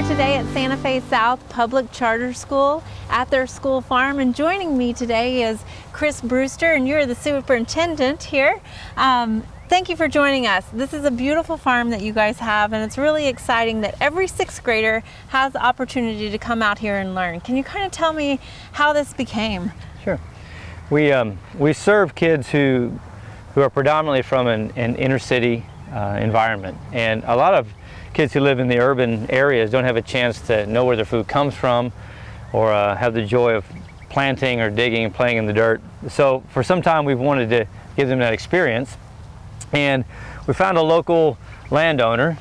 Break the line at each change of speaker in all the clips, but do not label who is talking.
today at Santa Fe South Public Charter School at their school farm, and joining me today is Chris Brewster, and you're the superintendent here. Thank you for joining us. This is a beautiful farm that you guys have, and it's really exciting that every sixth grader has the opportunity to come out here and learn. Can you kind of tell me how this became?
Sure. We serve kids who are predominantly from an inner city environment, and a lot of kids who live in the urban areas don't have a chance to know where their food comes from or have the joy of planting or digging and playing in the dirt. So for some time we've wanted to give them that experience, and we found a local landowner,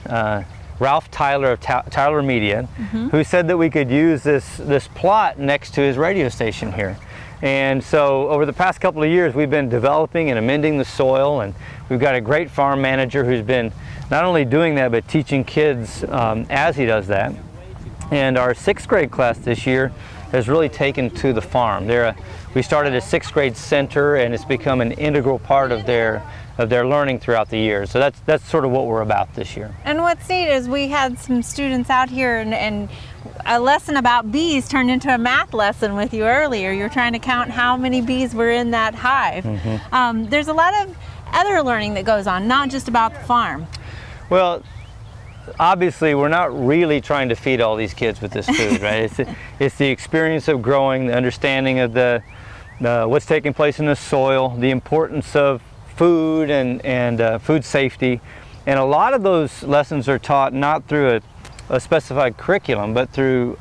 Ralph Tyler of Tyler Media, who said that we could use this plot next to his radio station here. And so over the past couple of years we've been developing and amending the soil, and we've got a great farm manager who's been not only doing that but teaching kids as he does that. And our sixth grade class this year has really taken to the farm. We started a sixth grade center, and it's become an integral part of their learning throughout the year. So that's sort of what we're about this year.
And what's neat is we had some students out here, and a lesson about bees turned into a math lesson with you earlier. You're trying to count how many bees were in that hive. There's a lot of other learning that goes on, not just about the farm.
Well, obviously we're not really trying to feed all these kids with this food, right? It's the experience of growing, the understanding of what's taking place in the soil, the importance of food and food safety. And a lot of those lessons are taught not through a specified curriculum, but through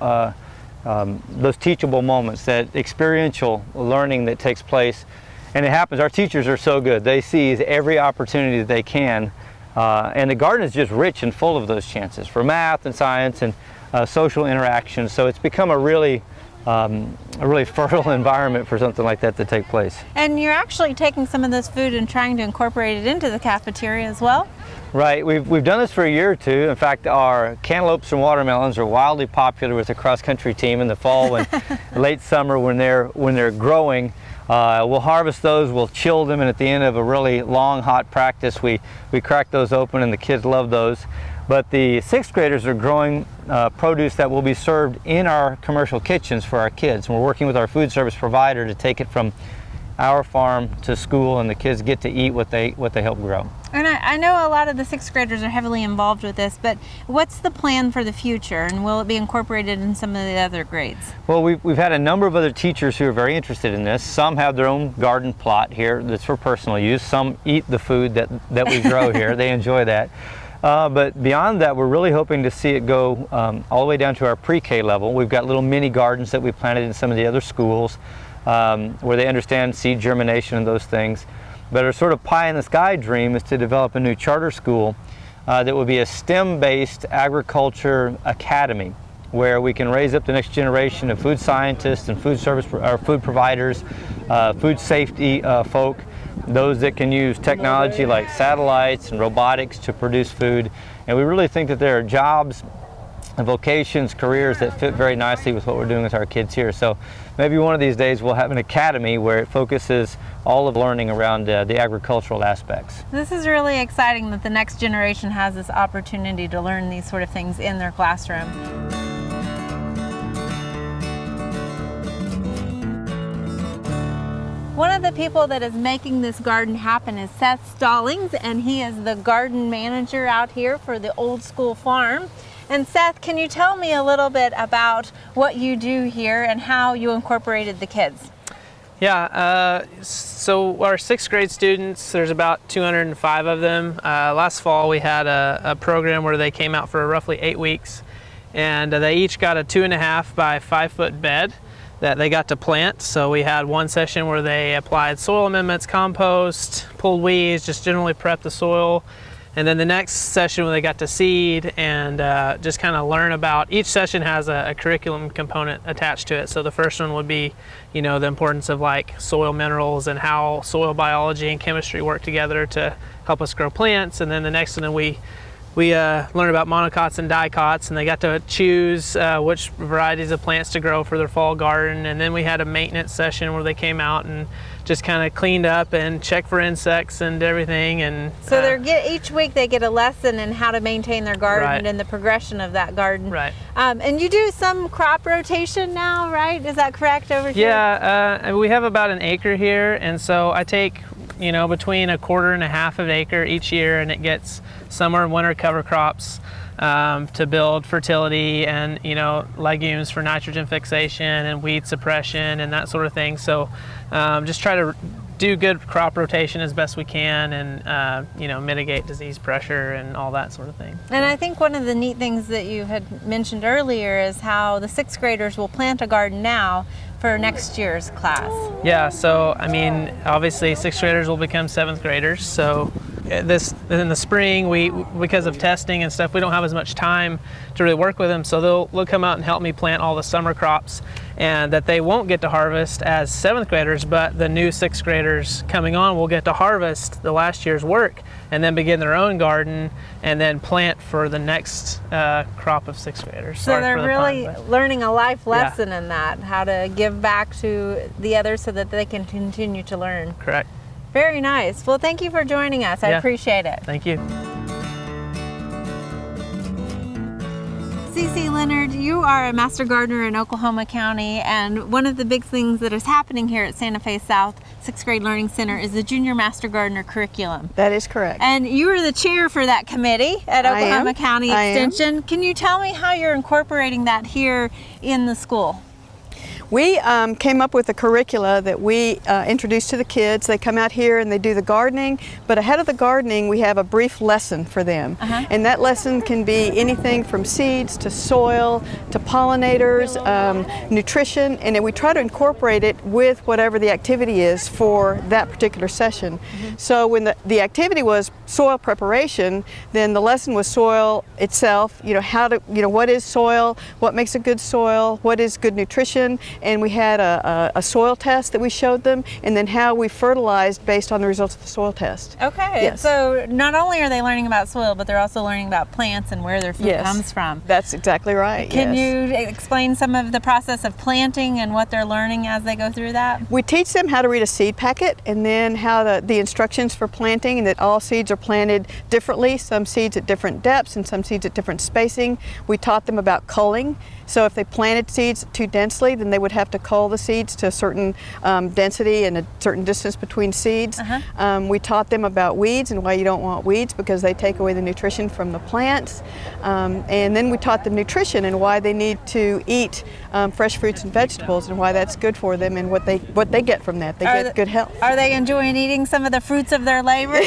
those teachable moments, that experiential learning that takes place. And it happens, our teachers are so good. They seize every opportunity that they can. And the garden is just rich and full of those chances for math and science and social interaction. So it's become a really fertile environment for something like that to take place.
And you're actually taking some of this food and trying to incorporate it into the cafeteria as well?
Right. We've done this for a year or two. In fact, our cantaloupes and watermelons are wildly popular with the cross-country team in the fall and late summer when they're growing. We'll harvest those, we'll chill them, and at the end of a really long, hot practice, we crack those open, and the kids love those. But the sixth graders are growing produce that will be served in our commercial kitchens for our kids. And we're working with our food service provider to take it from our farm to school, and the kids get to eat what they help grow.
And I know a lot of the sixth graders are heavily involved with this, but what's the plan for the future, and will it be incorporated in some of the other grades?
Well, we've had a number of other teachers who are very interested in this. Some have their own garden plot here that's for personal use. Some eat the food that we grow here. They enjoy that. But beyond that, we're really hoping to see it go all the way down to our pre-K level. We've got little mini gardens that we planted in some of the other schools where they understand seed germination and those things. But our sort of pie in the sky dream is to develop a new charter school that will be a STEM-based agriculture academy, where we can raise up the next generation of food scientists and food service or food providers, food safety folk, those that can use technology like satellites and robotics to produce food. And we really think that there are jobs, vocations, careers that fit very nicely with what we're doing with our kids here. So maybe one of these days we'll have an academy where it focuses all of learning around the agricultural aspects.
This is really exciting that the next generation has this opportunity to learn these sort of things in their classroom. One of the people that is making this garden happen is Seth Stallings, and he is the garden manager out here for the Old School Farm. And Seth, can you tell me a little bit about what you do here and how you incorporated the kids?
Yeah, so our sixth grade students, there's about 205 of them. Last fall we had a program where they came out for roughly 8 weeks, and they each got a 2.5 by 5 foot bed that they got to plant. So we had one session where they applied soil amendments, compost, pulled weeds, just generally prep the soil. And then the next session where they got to seed and just kind of learn about, each session has a curriculum component attached to it. So the first one would be, the importance of like soil minerals and how soil biology and chemistry work together to help us grow plants. And then the next one we learned about monocots and dicots, and they got to choose which varieties of plants to grow for their fall garden. And then we had a maintenance session where they came out and just kind of cleaned up and checked for insects and everything. And
so each week they get a lesson in how to maintain their garden
Right.
and the progression of that garden.
Right.
And you do some crop rotation now, right? Is that correct over here?
Yeah, we have about an acre here, and so I take, you know, between 1/4 and 1/2 of an acre each year, and it gets summer and winter cover crops to build fertility, and, you know, legumes for nitrogen fixation and weed suppression and that sort of thing. So just try to do good crop rotation as best we can, and you know, mitigate disease pressure and all that sort of thing.
And I think one of the neat things that you had mentioned earlier is how the 6th graders will plant a garden now for next year's class.
Yeah, so I mean, obviously 6th graders will become 7th graders. So in the spring, because of testing and stuff, we don't have as much time to really work with them. So they'll come out and help me plant all the summer crops, and that they won't get to harvest as 7th graders, but the new 6th graders coming on will get to harvest the last year's work and then begin their own garden and then plant for the next crop of 6th graders.
So they're really learning a life lesson in that, how to give back to the others so that they can continue to learn.
Correct.
Very nice. Well, thank you for joining us. I appreciate it.
Thank you.
Casey Leonard, you are a master gardener in Oklahoma County, and one of the big things that is happening here at Santa Fe South 6th Grade Learning Center is the Junior Master Gardener curriculum.
That is correct.
And you are the chair for that committee at Oklahoma County Extension. Can you tell me how you're incorporating that here in the school?
We came up with a curricula that we introduce to the kids. They come out here and they do the gardening, but ahead of the gardening we have a brief lesson for them. And that lesson can be anything from seeds to soil to pollinators, nutrition, and then we try to incorporate it with whatever the activity is for that particular session. So when the activity was soil preparation, then the lesson was soil itself, you know, how to, you know, what is soil, what makes a good soil, what is good nutrition, and we had a soil test that we showed them, and then how we fertilized based on the results of the soil test.
Okay,
Yes.
So not only are they learning about soil, but they're also learning about plants and where their food comes from.
That's exactly right.
Can you explain some of the process of planting and what they're learning as they go through that?
We teach them how to read a seed packet, and then how the instructions for planting, and that all seeds are planted differently, some seeds at different depths and some seeds at different spacing. We taught them about culling. So if they planted seeds too densely, then they would have to cull the seeds to a certain density and a certain distance between seeds. We taught them about weeds and why you don't want weeds, because they take away the nutrition from the plants. And then we taught them nutrition and why they need to eat fresh fruits and vegetables, and why that's good for them, and what they get from that. They get good health.
Are they enjoying eating some of the fruits of their labor?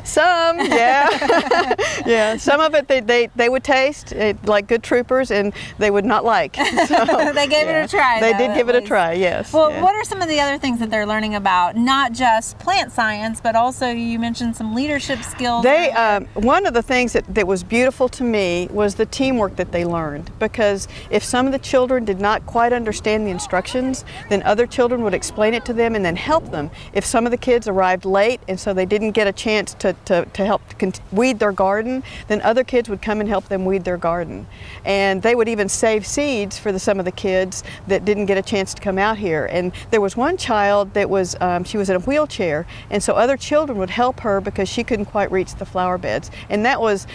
Some, yeah. Yeah, some of it they would taste like good troopers, and they would not like. So,
they gave it a try.
They did give it a try, yes.
Well, what are some of the other things that they're learning about? Not just plant science, but also you mentioned some leadership skills.
One of the things that was beautiful to me was the teamwork that they learned, because if some of the children did not quite understand the instructions, then other children would explain it to them and then help them. If some of the kids arrived late and so they didn't get a chance to help weed their garden, then other kids would come and help them weed their garden. And they would even save seeds for some of the kids that didn't get a chance to come out here. And there was one child that was, she was in a wheelchair, and so other children would help her because she couldn't quite reach the flower beds. And that was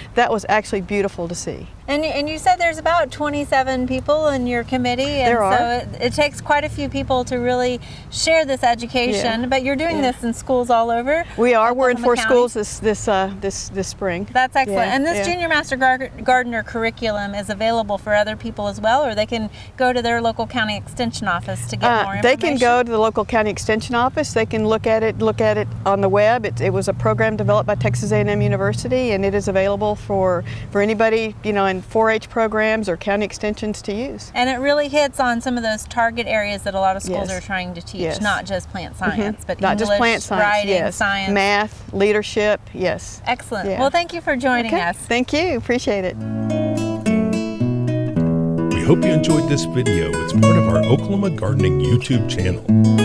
actually beautiful to see.
And you said there's about 27 people in your committee, and
there are.
So it takes quite a few people to really share this education. But you're doing this in schools all over.
We are. We're in 4
County.
schools this spring.
That's excellent.
Yeah,
And this Junior Master Gardener curriculum is available for other people as well, or they can go to their local county extension office to get more information.
They can go to the local county extension office. They can look at it on the web. It was a program developed by Texas A&M University, and it is available for anybody, you know, in 4-H programs or county extensions to use.
And it really hits on some of those target areas that a lot of schools are trying to teach, not just plant science, but
not
English,
just plant science,
writing, science,
math, leadership, yes.
Excellent.
Yeah.
Well, thank you for joining us.
Thank you. Appreciate it.
We hope you enjoyed this video. It's part of our Oklahoma Gardening YouTube channel.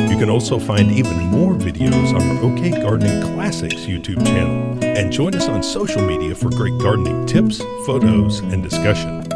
You can also find even more videos on our OK Gardening Classics YouTube channel. And join us on social media for great gardening tips, photos, and discussion.